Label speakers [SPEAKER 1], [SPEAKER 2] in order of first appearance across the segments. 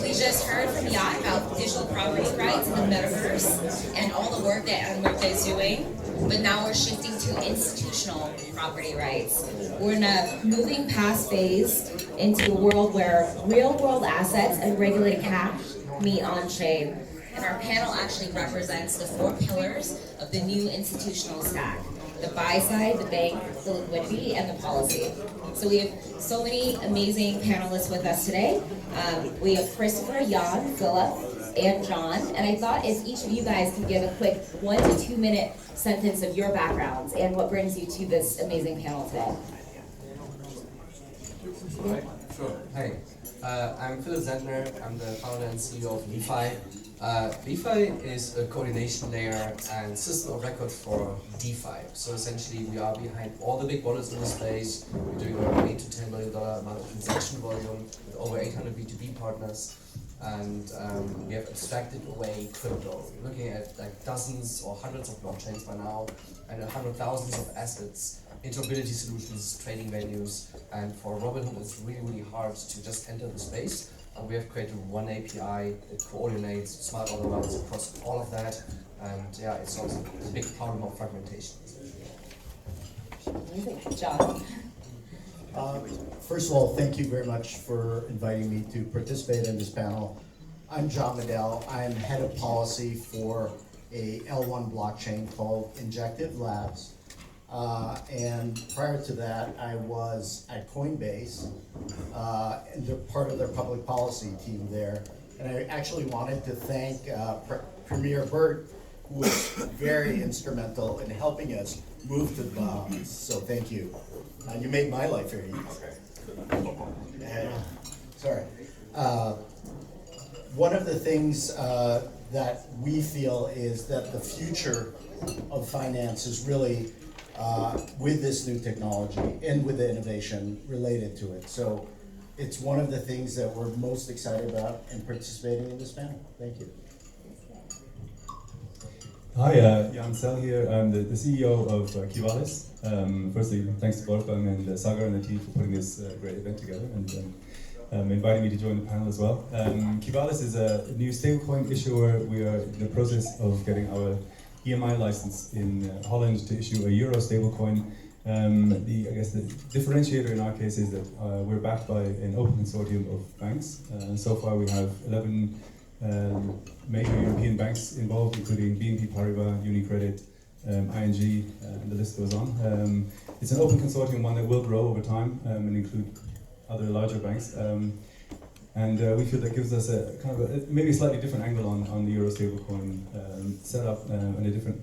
[SPEAKER 1] We just heard from Jan about digital property rights in the metaverse and all the work that Enrique is doing. But now we're shifting to institutional property rights. We're in a moving past phase into a world where real-world assets and regulated cash meet on-chain. And our panel actually represents the 4 pillars of the new institutional stack: the buy side, the bank, the liquidity, and the policy. So we have so many amazing panelists with us today. We have Christopher, Jan, Philipp, and John. And I thought if each of you guys could give a quick 1 to 2 minute sentence of your backgrounds and what brings you to this amazing panel today.
[SPEAKER 2] Sure. Hey, I'm Philipp Zentner. I'm the founder and CEO of DeFi. DeFi is a coordination layer and system of record for DeFi. So essentially, we are behind all the big wallets in the space. We're doing around $8 to $10 million amount of transaction volume with over 800 B2B partners. And we have abstracted away crypto. We're looking at like dozens or hundreds of blockchains by now, and 100,000s of assets, interoperability solutions, trading venues. And for Robinhood, it's really, really hard to just enter the space. And we have created one API that coordinates smart order routes across all of that. And yeah, it solves a big problem of fragmentation.
[SPEAKER 1] John.
[SPEAKER 3] First of all, thank you very much for inviting me to participate in this panel. I'm John Medel. I'm head of policy for a L1 blockchain called Injective Labs. And prior to that, I was at Coinbase, and they're part of their public policy team there. And I actually wanted to thank Premier Bert, who was very instrumental in helping us move to the Bahamas. So thank you. You made my life very easy. Sorry. One of the things that we feel is that the future of finance is really with this new technology and with the innovation related to it. So it's one of the things that we're most excited about in participating in this panel. Thank you.
[SPEAKER 4] Hi, Jan Sell here. I'm the CEO of Qivalis. Firstly, thanks to Wolfgang and Sagar and the team for putting this great event together and inviting me to join the panel as well. Qivalis is a new stablecoin issuer. We are in the process of getting our EMI license in Holland to issue a euro stablecoin. I guess the differentiator in our case is that we're backed by an open consortium of banks. So far we have 11 major European banks involved, including BNP Paribas, UniCredit, ING, and the list goes on. It's an open consortium, one that will grow over time and include other larger banks. And we feel that gives us a kind of maybe a slightly different angle on the euro stablecoin setup and a different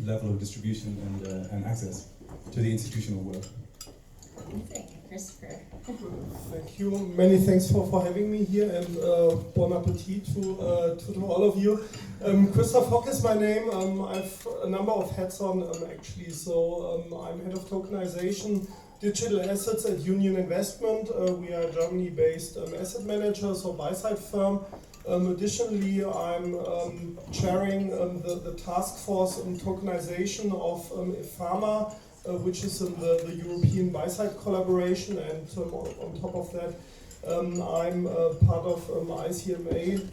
[SPEAKER 4] level of distribution and access to the institutional world.
[SPEAKER 1] Christopher.
[SPEAKER 5] Thank you. Many thanks for having me here, and bon appetit to all of you. Christoph Hock is my name. I have a number of hats on actually. So I'm head of tokenization, digital assets at Union Investment. We are a Germany-based asset manager, so buy-side firm. Additionally, I'm chairing the task force on tokenization of IFAMA, which is in the European buy-side collaboration, and on top of that, I'm part of ICMA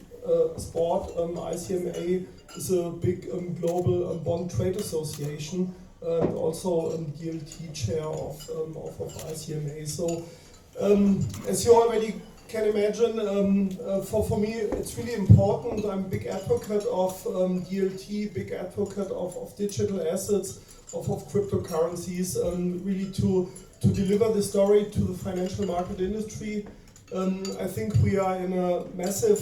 [SPEAKER 5] Sport. ICMA is a big global bond trade association, and also DLT chair of ICMA. So, as you already can imagine, for me it's really important. I'm a big advocate of DLT, big advocate of digital assets, of cryptocurrencies, really to deliver the story to the financial market industry. I think we are in a massive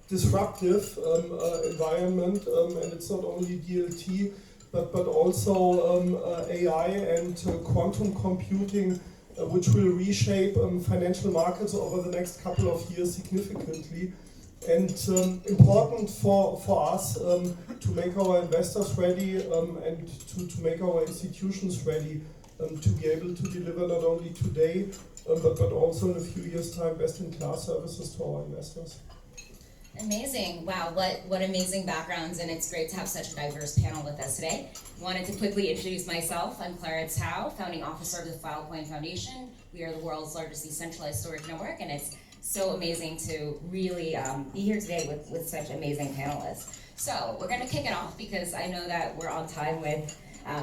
[SPEAKER 5] disruptive environment, and it's not only DLT, but also AI and quantum computing, which will reshape financial markets over the next couple of years significantly. And important for us to make our investors ready and to make our institutions ready to be able to deliver not only today, but also in a few years' time best-in-class services to our investors.
[SPEAKER 1] Amazing. Wow, what amazing backgrounds, and it's great to have such a diverse panel with us today. I wanted to quickly introduce myself. I'm Clara Tao, founding officer of the Filecoin Foundation. We are the world's largest decentralized storage network, and it's So amazing to really be here today with such amazing panelists. So we're going to kick it off because I know that we're on time with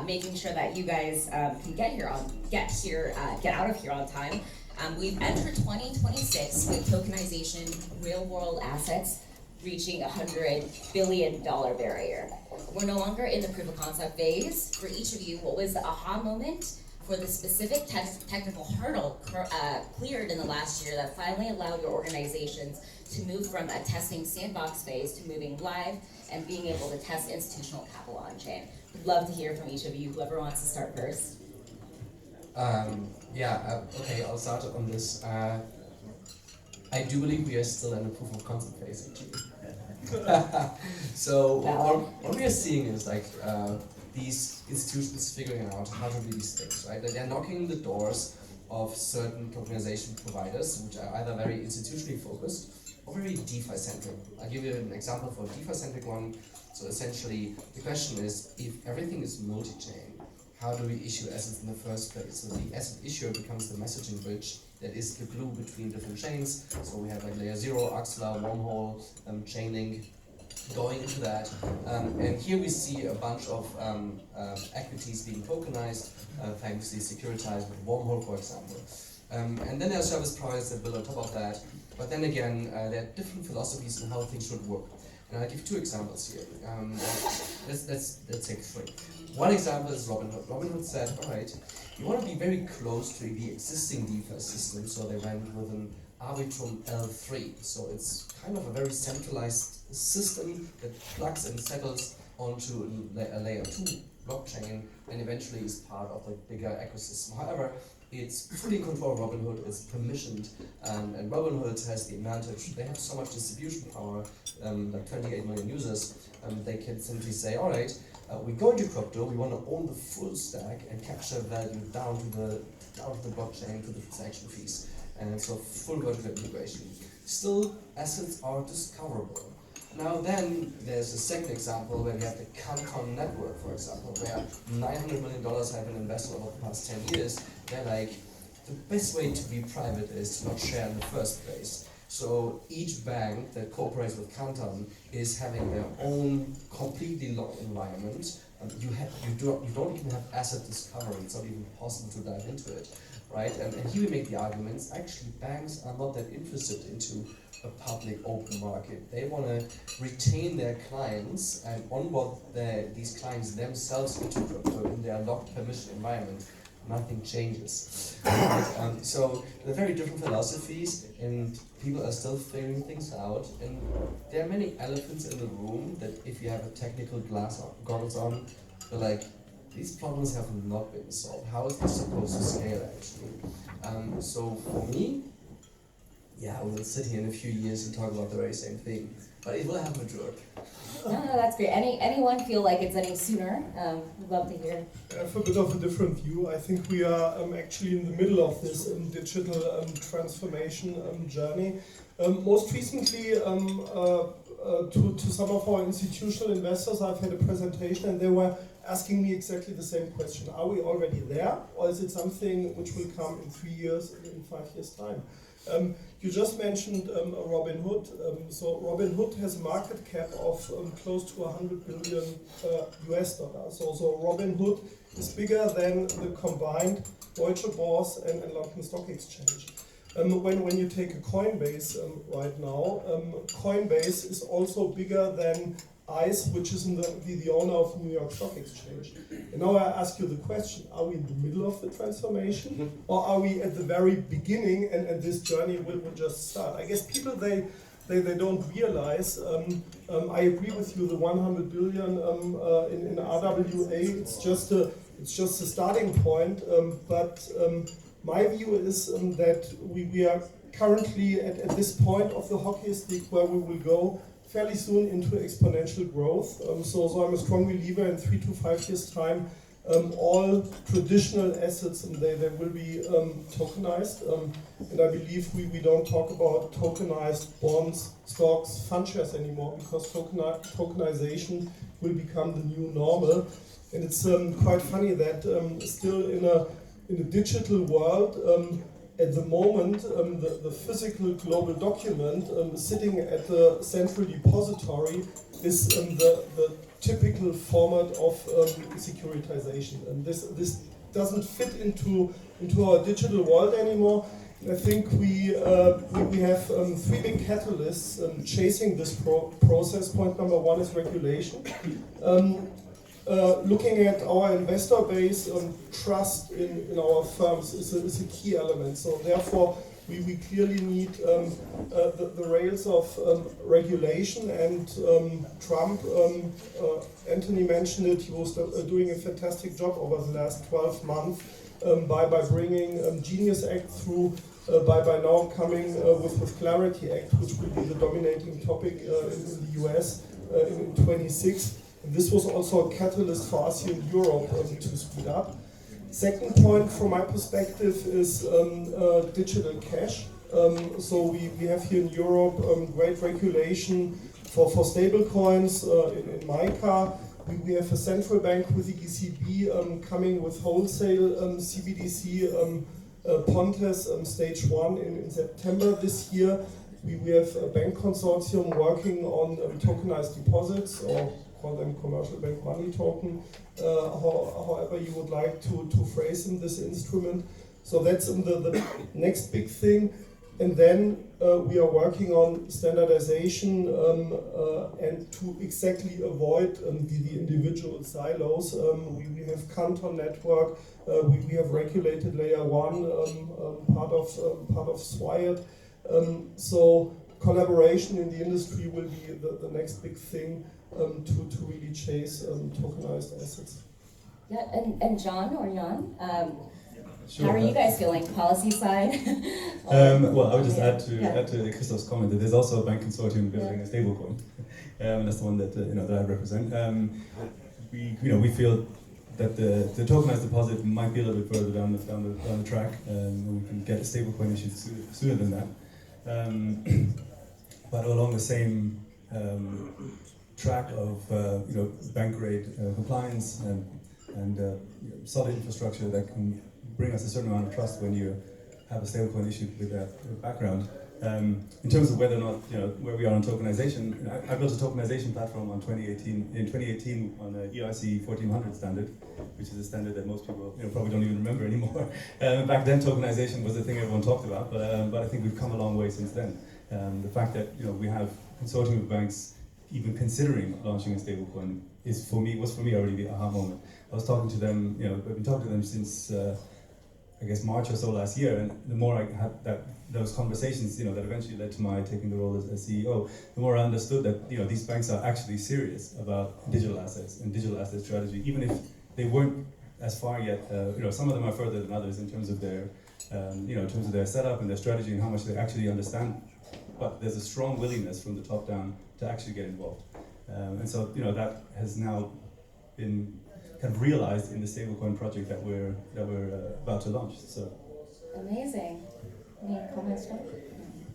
[SPEAKER 1] making sure that you guys can get out of here on time. We've entered 2026 with tokenization, real-world assets reaching $100 billion barrier. We're no longer in the proof of concept phase. For each of you, what was the aha moment for the specific technical hurdle cleared in the last year that finally allowed your organizations to move from a testing sandbox phase to moving live and being able to test institutional capital on-chain? We'd love to hear from each of you, whoever wants to start first.
[SPEAKER 2] Okay, I'll start on this. I do believe we are still in the proof of concept phase, actually. So what we are seeing is like these institutions figuring out how to do these things, right? They're knocking the doors of certain tokenization providers, which are either very institutionally focused or very DeFi-centric. I'll give you an example for a DeFi-centric one. So essentially, the question is, if everything is multi-chain, how do we issue assets in the first place? So the asset issuer becomes the messaging bridge that is the glue between different chains. So we have like layer 0, Axelar, Wormhole, Chainlink going into that. And here we see a bunch of equities being tokenized, famously securitized with Wormhole, for example. And then there are service providers that build on top of that. But then again, there are different philosophies on how things should work. And I'll give two examples here. Let's take three. One example is Robinhood. Robinhood said, all right, you want to be very close to the existing DeFi system, so they went with an Arbitrum L3. So it's kind of a very centralized system that plugs and settles onto a layer 2 blockchain and eventually is part of the bigger ecosystem. However, it's fully in control of Robinhood, it's permissioned, and Robinhood has the advantage, they have so much distribution power, like 28 million users, they can simply say, all right, we go into crypto, we want to own the full stack and capture value down to the blockchain, to the transaction fees. And so full vertical integration. Still, assets are discoverable. Now then, there's a second example where we have the Canton network, for example, where $900 million have been invested over the past 10 years. They're like, the best way to be private is to not share in the first place. So each bank that cooperates with Canton is having their own completely locked environment. You don't even have asset discovery, it's not even possible to dive into it, right? And here we make the arguments, actually banks are not that interested into a public open market. They want to retain their clients and onboard these clients themselves into crypto in their locked permission environment. Nothing changes. So they're very different philosophies and people are still figuring things out, and there are many elephants in the room that if you have a technical goggles on, they're like, these problems have not been solved. How is this supposed to scale actually? So for me, yeah, we'll sit here in a few years and talk about the very same thing, but it will have matured.
[SPEAKER 1] No, that's great. Anyone feel like it's any sooner? We'd love to hear.
[SPEAKER 5] I have a bit of a different view. I think we are actually in the middle of this digital transformation journey. Most recently, to some of our institutional investors, I've had a presentation and they were asking me exactly the same question. Are we already there, or is it something which will come in 3 years, in 5 years' time? You just mentioned Robinhood. So Robinhood has a market cap of close to $100 billion US dollars. So Robinhood is bigger than the combined Deutsche Börse and London Stock Exchange. When you take a Coinbase right now, Coinbase is also bigger than ICE, which is the owner of New York Stock Exchange. And now I ask you the question, are we in the middle of the transformation, or are we at the very beginning and this journey will just start? I guess people, they don't realize, I agree with you, the 100 billion in RWA, it's just a starting point, but my view is that we are currently at this point of the hockey stick where we will go fairly soon into exponential growth. So I'm a strong believer in 3 to 5 years' time, all traditional assets they will be tokenized. And I believe we don't talk about tokenized bonds, stocks, fund shares anymore, because tokenization will become the new normal. And it's quite funny that still in a digital world, at the moment, the physical global document sitting at the central depository is the typical format of securitization, and this doesn't fit into our digital world anymore. I think we have three big catalysts chasing this process. Point number one is regulation. Looking at our investor base, trust in our firms is a key element. So therefore, we clearly need the rails of regulation, and Trump, Anthony mentioned it, he was doing a fantastic job over the last 12 months by bringing Genius Act through, by now coming with Clarity Act, which will be the dominating topic in the US in 26. This was also a catalyst for us here in Europe to speed up. Second point from my perspective is digital cash. So we have here in Europe great regulation for stable coins in MiCA. We have a central bank with the ECB coming with wholesale CBDC Pontes stage 1 in September this year. We have a bank consortium working on tokenized deposits, or call them commercial bank money token, however you would like to phrase in this instrument. So that's the next big thing. And then we are working on standardization and to exactly avoid the individual silos. We have Canton network, we have regulated layer 1, part of SWIAT. So collaboration in the industry will be the next big thing to really chase tokenized assets.
[SPEAKER 1] Yeah, and John or Jan,
[SPEAKER 4] Sure.
[SPEAKER 1] how are you guys feeling, policy side?
[SPEAKER 4] Well, I would just add to Christoph's comment that there's also a bank consortium building a stablecoin, and that's the one that that I represent. We feel that the tokenized deposit might be a little bit further down the track, and we can get a stablecoin issued sooner than that. But along the same track of bank grade compliance and solid infrastructure that can bring us a certain amount of trust when you have a stablecoin issued with that background. In terms of whether or not, where we are on tokenization, I built a tokenization platform in 2018 on the ERC 1400 standard, which is a standard that most people probably don't even remember anymore. Back then, tokenization was the thing everyone talked about, but I think we've come a long way since then. The fact that we have consortium of banks even considering launching a stablecoin was for me already the aha moment. I was talking to them, I've been talking to them since I guess March or so last year, and the more I had those conversations, that eventually led to my taking the role as CEO, the more I understood that these banks are actually serious about digital assets and digital asset strategy, even if they weren't as far yet. Some of them are further than others in terms of their, in terms of their setup and their strategy and how much they actually understand. But there's a strong willingness from the top down to actually get involved, and so that has now been kind of realized in the stablecoin project that we're about to launch. So
[SPEAKER 1] Amazing. Any comments, John?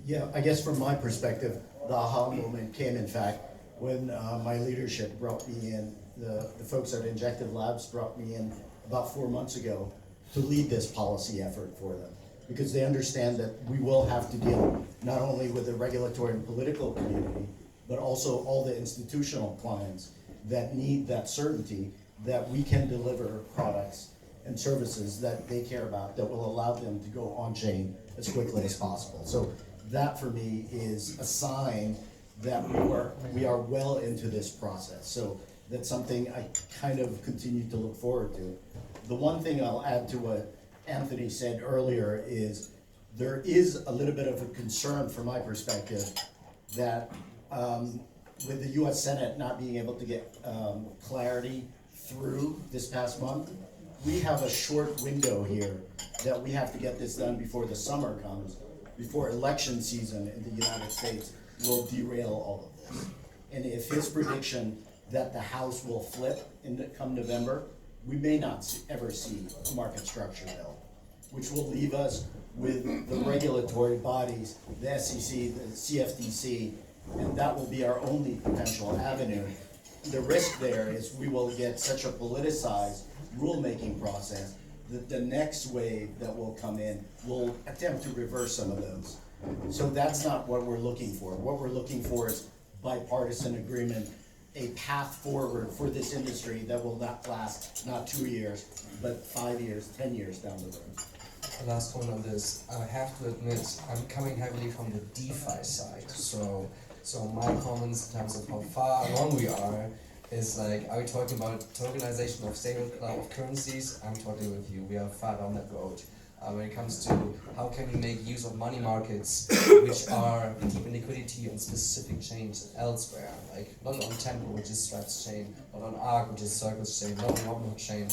[SPEAKER 3] Yeah, I guess from my perspective, the aha moment came, in fact, when my leadership brought me in. The folks at Injective Labs brought me in about 4 months ago to lead this policy effort for them, because they understand that we will have to deal not only with the regulatory and political community, but also all the institutional clients that need that certainty that we can deliver products and services that they care about that will allow them to go on-chain as quickly as possible. So that for me is a sign that we are well into this process. So that's something I kind of continue to look forward to. The one thing I'll add to what Anthony said earlier is there is a little bit of a concern from my perspective that with the US Senate not being able to get clarity through this past month, we have a short window here that we have to get this done before the summer comes, before election season in the United States will derail all of this. And if his prediction that the House will flip come November, we may not ever see a market structure bill, which will leave us with the regulatory bodies, the SEC, the CFTC, and that will be our only potential avenue. The risk there is we will get such a politicized rulemaking process the next wave that will come in will attempt to reverse some of those. So that's not what we're looking for. What we're looking for is bipartisan agreement, a path forward for this industry that will not last not 2 years, but 5 years, 10 years down the road.
[SPEAKER 2] The last point on this, I have to admit, I'm coming heavily from the DeFi side. So my comments in terms of how far along we are is like, are we talking about tokenization of stable of currencies? I'm totally with you. We are far down that road. When it comes to how can we make use of money markets, which are keeping liquidity on specific chains elsewhere, like not on Tempo, which is Stripes chain, not on Arc, which is Circle's chain, not on Robinhood chain.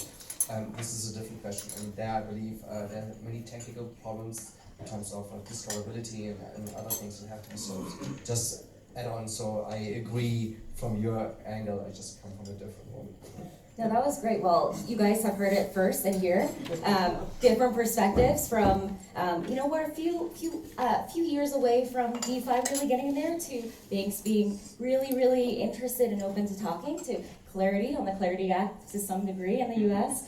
[SPEAKER 2] This is a different question, and there I believe there are many technical problems in terms of discoverability and other things that have to be solved. Just add on, so I agree from your angle, I just come from a different one.
[SPEAKER 6] No, that was great. Well, you guys have heard it first and here. Different perspectives from, we're a few years away from DeFi really getting in there, to banks being really, really interested and open to talking, to Clarity on the Clarity Act to some degree in the US.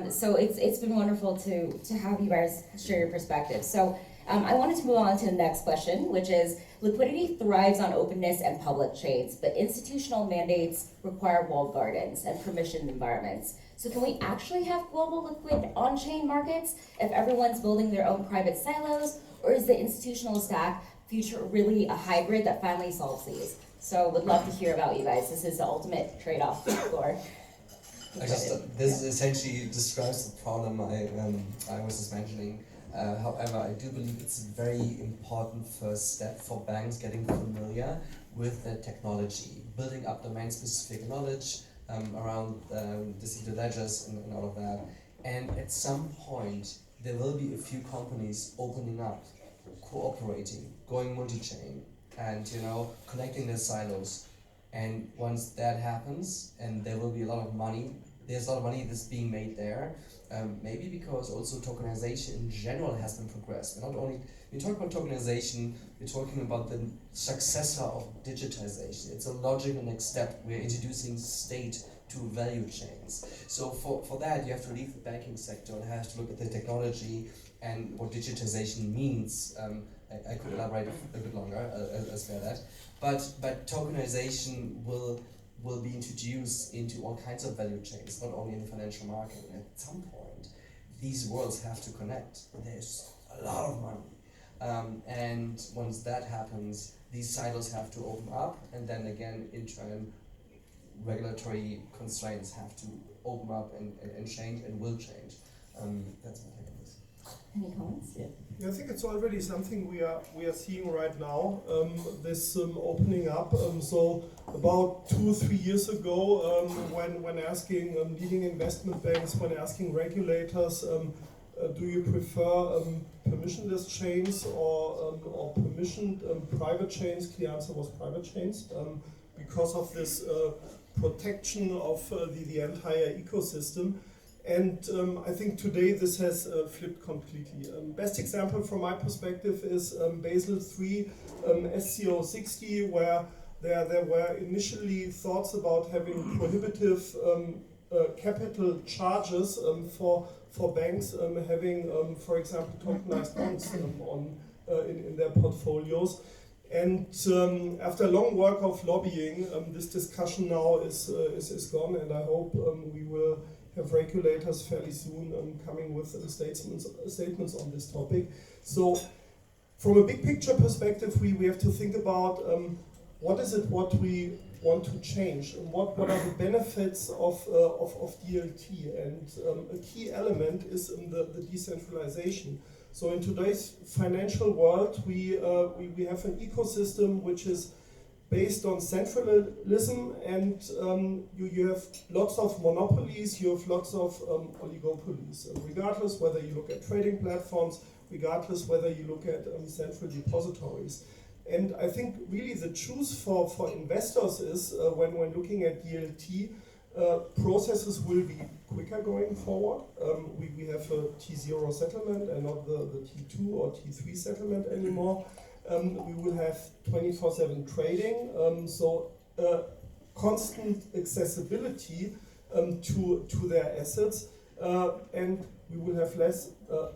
[SPEAKER 6] So it's been wonderful to have you guys share your perspectives. So I wanted to move on to the next question, which is, liquidity thrives on openness and public chains, but institutional mandates require walled gardens and permissioned environments. So can we actually have global liquid on-chain markets if everyone's building their own private silos, or is the institutional stack future really a hybrid that finally solves these? So would love to hear about you guys. This is the ultimate trade-off for.
[SPEAKER 2] This essentially describes the problem I was just mentioning. However, I do believe it's a very important first step for banks getting familiar with the technology, building up domain-specific knowledge around distributed ledgers and all of that. And at some point, there will be a few companies opening up, cooperating, going multi-chain, and connecting their silos. And once that happens, and there will be a lot of money, there's a lot of money that's being made there. Maybe because also tokenization in general has been progressed. Not only, when you talk about tokenization, we're talking about the successor of digitization. It's a logical next step. We're introducing state to value chains. So for that, you have to leave the banking sector and have to look at the technology and what digitization means. I could elaborate a bit longer as for that. But tokenization will be introduced into all kinds of value chains, not only in the financial market. And at some point, these worlds have to connect. There's a lot of money. And once that happens, these silos have to open up, and then again, in turn, regulatory constraints have to open up and change, and will change. That's my take on this.
[SPEAKER 6] Any comments?
[SPEAKER 5] Yeah, I think it's already something we are seeing right now. This opening up. So about 2-3 years ago, when asking leading investment banks, when asking regulators, do you prefer permissionless chains or permissioned private chains? The answer was private chains, because of this protection of the entire ecosystem. And I think today this has flipped completely. Best example from my perspective is Basel III SCO 60, where there were initially thoughts about having prohibitive capital charges for banks having, for example, tokenized bonds in their portfolios. And after long work of lobbying, this discussion now is gone, and I hope we will have regulators fairly soon coming with statements on this topic. So from a big picture perspective, we have to think about what is it what we want to change, and what are the benefits of DLT. And a key element is in the decentralization. So in today's financial world, we have an ecosystem which is based on centralism, and you have lots of monopolies, you have lots of oligopolies, regardless whether you look at trading platforms, regardless whether you look at central depositories. And I think really the choice for investors is, when looking at DLT, processes will be quicker going forward. We have a T0 settlement and not the T2 or T3 settlement anymore. We will have 24/7 trading, so constant accessibility to their assets. And we will have less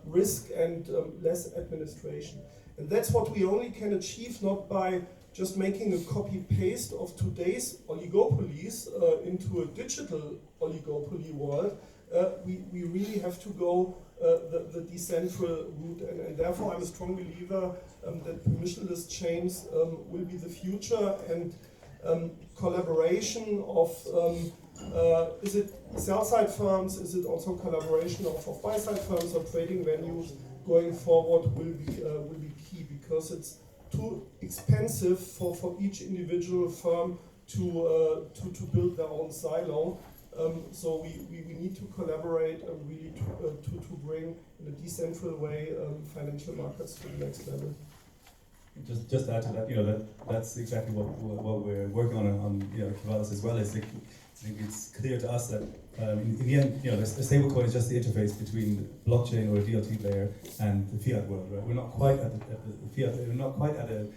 [SPEAKER 5] risk and less administration. And that's what we only can achieve, not by just making a copy-paste of today's oligopolies into a digital oligopoly world. We really have to go the decentral route, and therefore I'm a strong believer that permissionless chains will be the future, and collaboration of is it sell-side firms, is it also collaboration of buy-side firms or trading venues going forward will be key, because it's too expensive for each individual firm to build their own silo. So we need to collaborate and really to bring in a decentral way financial markets to the next level.
[SPEAKER 4] Just to add to that, that's exactly what we're working on Qivalis as well. Is I think it's clear to us that in the end, the stablecoin is just the interface between the blockchain or a DLT layer and the fiat world, right? We're not quite at the fiat. We're not quite at a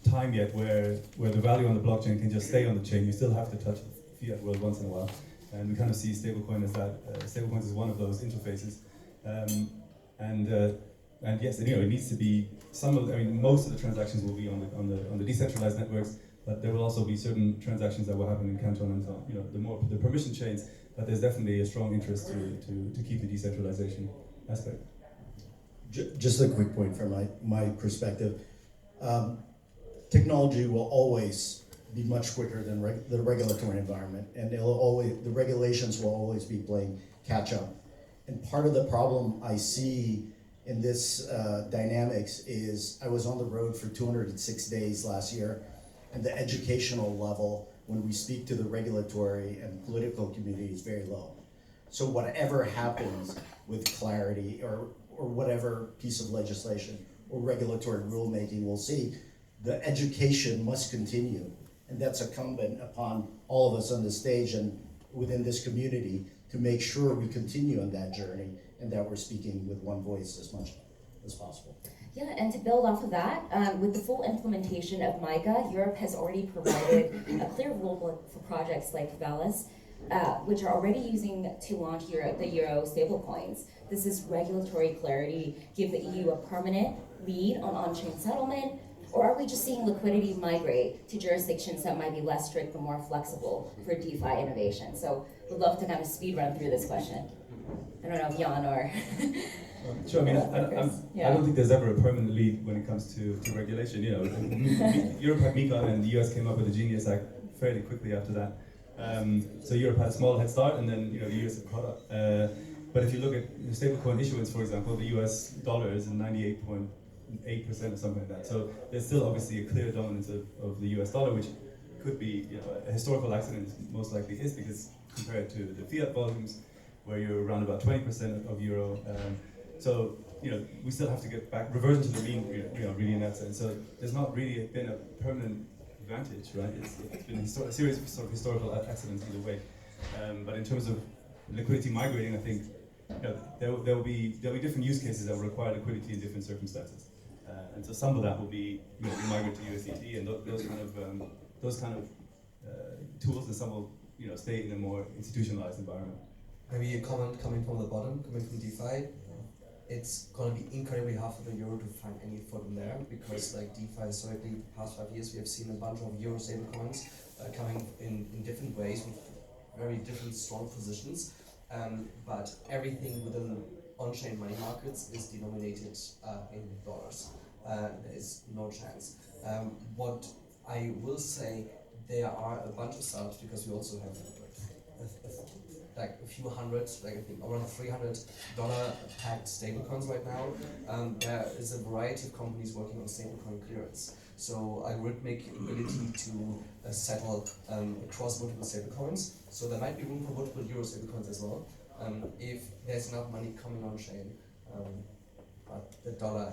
[SPEAKER 4] time yet where the value on the blockchain can just stay on the chain. You still have to touch the fiat world once in a while, and we kind of see stablecoin as that. Stablecoins is one of those interfaces, and yes, it needs to be most of the transactions will be on the decentralized networks. But there will also be certain transactions that will happen in Canton and so on. The permission chains, but there's definitely a strong interest to keep the decentralization aspect.
[SPEAKER 3] Just a quick point from my perspective. Technology will always be much quicker than the regulatory environment, and the regulations will always be playing catch up. And part of the problem I see in this dynamics is I was on the road for 206 days last year. And the educational level, when we speak to the regulatory and political community, is very low. So whatever happens with clarity or whatever piece of legislation or regulatory rulemaking we'll see, the education must continue. And that's incumbent upon all of us on the stage and within this community to make sure we continue on that journey and that we're speaking with one voice as much as possible.
[SPEAKER 6] Yeah, and to build off of that, with the full implementation of MiCA, Europe has already provided a clear rulebook for projects like Qivalis, which are already using to launch the Euro stablecoins. This is regulatory clarity, give the EU a permanent lead on-chain settlement, or are we just seeing liquidity migrate to jurisdictions that might be less strict but more flexible for DeFi innovation? So we'd love to kind of speed run through this question. I don't know if Jan or...
[SPEAKER 4] Sure, I don't think there's ever a permanent lead when it comes to regulation. Europe had MiCA and the US came up with the Genius Act fairly quickly after that. So Europe had a small head start, and then the US have caught up. But if you look at the stablecoin issuance, for example, the US dollar is in 98.8% or something like that. So there's still obviously a clear dominance of the US dollar, which could be a historical accident, most likely is, because compared to the fiat volumes, where you're around about 20% of euro. So we still have to get back, reversion to the mean, really in that sense. So there's not really been a permanent advantage, right? It's been a series of sort of historical accidents either way. But in terms of liquidity migrating, I think there will be different use cases that will require liquidity in different circumstances. And so some of that will be we migrate to USDT and those kind of tools, and some will stay in a more institutionalized environment.
[SPEAKER 2] Maybe a comment coming from the bottom, coming from DeFi. It's going to be incredibly hard for the euro to find any foot in there, because like DeFi historically, the past 5 years, we have seen a bunch of euro stablecoins coming in different ways with very different strong positions. But everything within on-chain money markets is denominated in dollars. There is no chance. What I will say, there are a bunch of startups, because we also have like a few hundred, like I think around $300 packed stablecoins right now. There is a variety of companies working on stablecoin clearance. So algorithmic ability to settle across multiple stablecoins. So there might be room for multiple euro stablecoins as well, if there's enough money coming on chain. But the dollar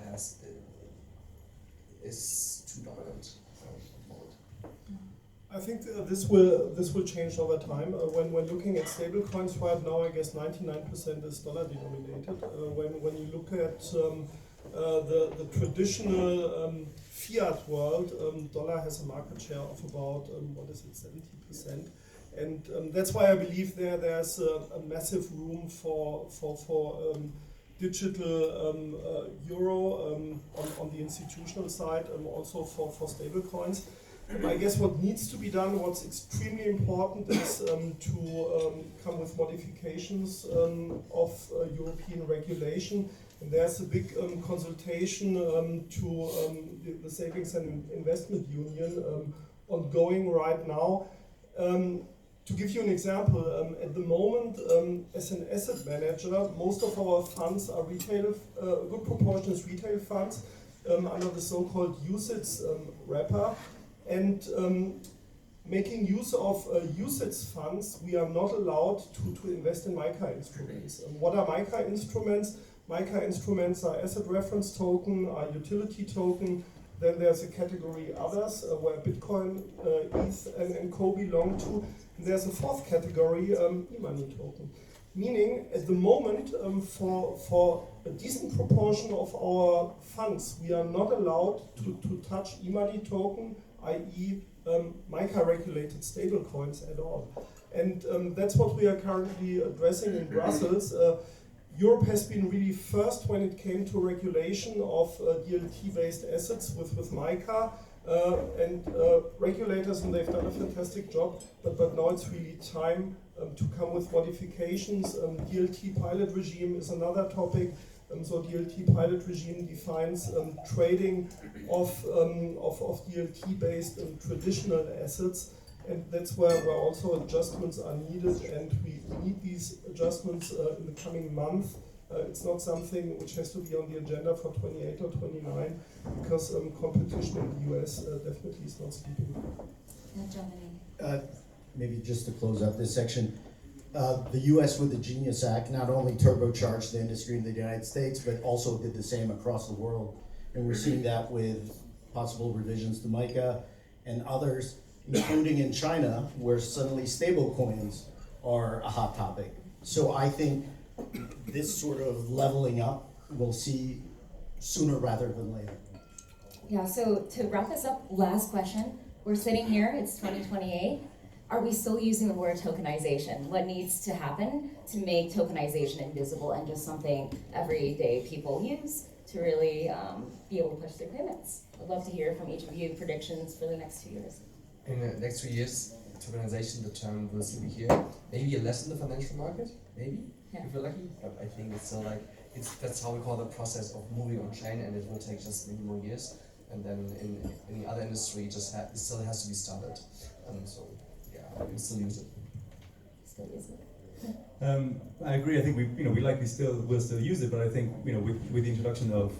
[SPEAKER 2] is too dominant.
[SPEAKER 5] I think this will change over time. When looking at stablecoins right now, I guess 99% is dollar denominated. When you look at the traditional fiat world, dollar has a market share of about 70%, and that's why I believe there's a massive room for digital euro on the institutional side, also for stable coins. I guess what needs to be done, what's extremely important, is to come with modifications of European regulation. And there's a big consultation to the Savings and Investment Union ongoing right now. To give you an example, at the moment, as an asset manager, most of our funds are retail, a good proportion is retail funds under the so-called UCITS wrapper. And making use of UCITS funds, we are not allowed to invest in MiCA instruments. What are MiCA instruments? MiCA instruments are asset reference token, are utility token. Then there's a category others, where Bitcoin, ETH, and Co belong to. And there's a fourth category, e-money token. Meaning, at the moment, for a decent proportion of our funds, we are not allowed to touch e-money token, i.e. MiCA regulated stablecoins at all. And that's what we are currently addressing in Brussels. Europe has been really first when it came to regulation of DLT-based assets with MiCA, and regulators, and they've done a fantastic job, but now it's really time to come with modifications. DLT pilot regime is another topic. So DLT pilot regime defines trading of DLT-based traditional assets, and that's where also adjustments are needed, and we need these adjustments in the coming month. It's not something which has to be on the agenda for 28 or 29, because competition in the US definitely is not sleeping.
[SPEAKER 3] Maybe just to close out this section, the US with the Genius Act not only turbocharged the industry in the United States, but also did the same across the world. And we're seeing that with possible revisions to MiCA and others, including in China, where suddenly stable coins are a hot topic. So I think this sort of leveling up we'll see sooner rather than later.
[SPEAKER 6] Yeah, so to wrap this up, last question. We're sitting here, it's 2028. Are we still using the word tokenization? What needs to happen to make tokenization invisible and just something everyday people use to really be able to push their payments? I'd love to hear from each of you predictions for the next 2 years.
[SPEAKER 2] In the next 3 years, tokenization, the term will still be here. Maybe less in the financial market, maybe, if we're lucky. But I think it's still like, that's how we call the process of moving on chain, and it will take just many more years. And then in the other industry, it still has to be started. So yeah, we still use it.
[SPEAKER 6] Still use it.
[SPEAKER 4] I agree. I think we likely will still use it, but I think with the introduction of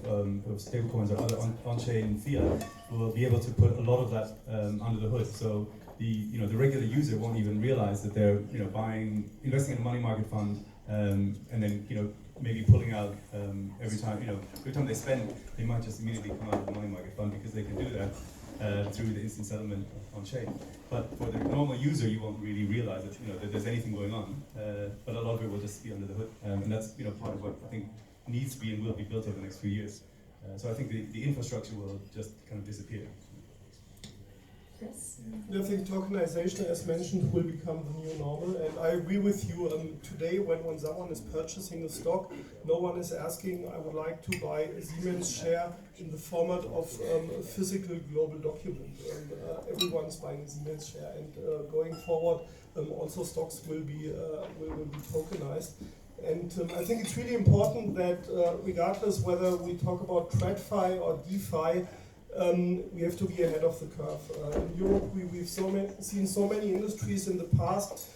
[SPEAKER 4] stablecoins or other on-chain fiat, we'll be able to put a lot of that under the hood. So the regular user won't even realize that they're investing in a money market fund, and then maybe pulling out every time they spend, they might just immediately come out of the money market fund because they can do that through the instant settlement on chain. But for the normal user, you won't really realize that there's anything going on. But a lot of it will just be under the hood, and that's part of what I think needs to be and will be built over the next few years. So I think the infrastructure will just kind of disappear.
[SPEAKER 6] Chris?
[SPEAKER 5] I think tokenization, as mentioned, will become the new normal, and I agree with you. Today, when someone is purchasing a stock, no one is asking, I would like to buy a Siemens share in the format of a physical global document. Everyone's buying a Siemens share, and going forward, also stocks will be tokenized. And I think it's really important that regardless whether we talk about TradFi or DeFi, we have to be ahead of the curve. In Europe, we've seen so many industries in the past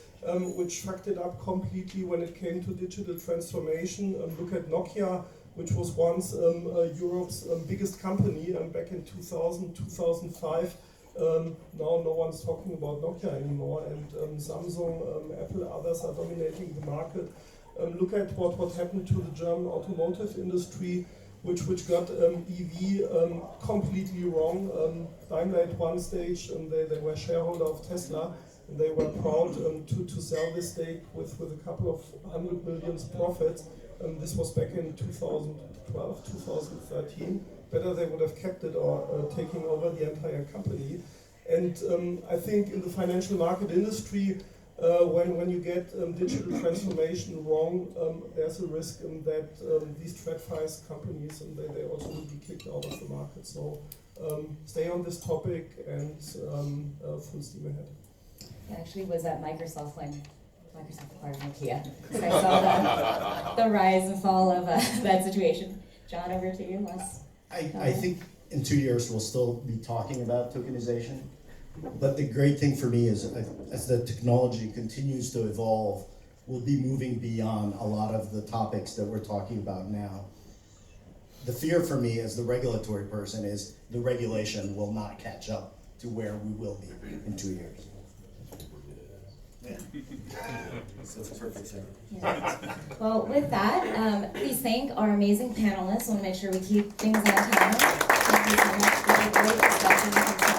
[SPEAKER 5] which fucked it up completely when it came to digital transformation. Look at Nokia, which was once Europe's biggest company back in 2000, 2005. Now no one's talking about Nokia anymore, and Samsung, Apple, others are dominating the market. Look at what happened to the German automotive industry, which got EV completely wrong. Daimler at one stage, they were shareholder of Tesla, and they were proud to sell this stake with a couple of 100 million profits. This was back in 2012, 2013. Better they would have kept it or taking over the entire company. And I think in the financial market industry, when you get digital transformation wrong, there's a risk that these TradFi companies they also will be kicked out of the market. So stay on this topic and full steam ahead.
[SPEAKER 6] I actually was at Microsoft when Microsoft acquired Nokia. So I saw the rise and fall of that situation. John, over to you.
[SPEAKER 3] I think in 2 years we'll still be talking about tokenization. But the great thing for me is as the technology continues to evolve, we'll be moving beyond a lot of the topics that we're talking about now. The fear for me as the regulatory person is the regulation will not catch up to where we will be in 2 years.
[SPEAKER 2] That's a perfect thing.
[SPEAKER 6] Yeah. Well, with that, please thank our amazing panelists. I want to make sure we keep things on time. Thank you so much for a great discussion.